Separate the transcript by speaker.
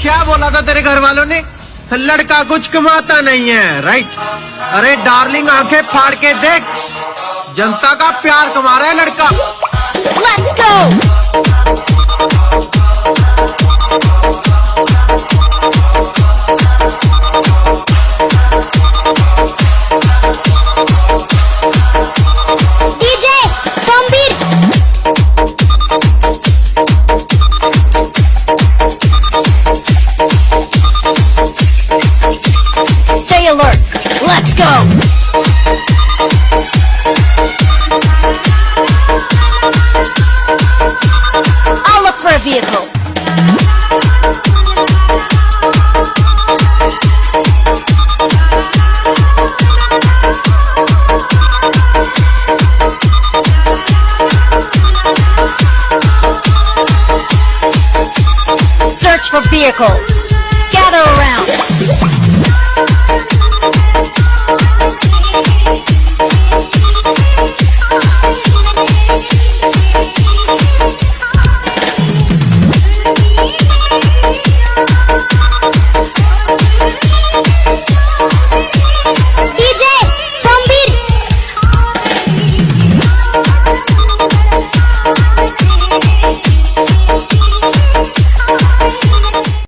Speaker 1: क्या बोला था तेरे घर वालों ने? लड़का कुछ कमाता नहीं है, राइट? अरे डार्लिंग, आंखें फाड़ के देख, जनता का प्यार कमा रहा है लड़का।
Speaker 2: Let's go! DJ Sombir! Stay alert! Let's go! I'll look for a vehicle. Search for vehicles. Gather around.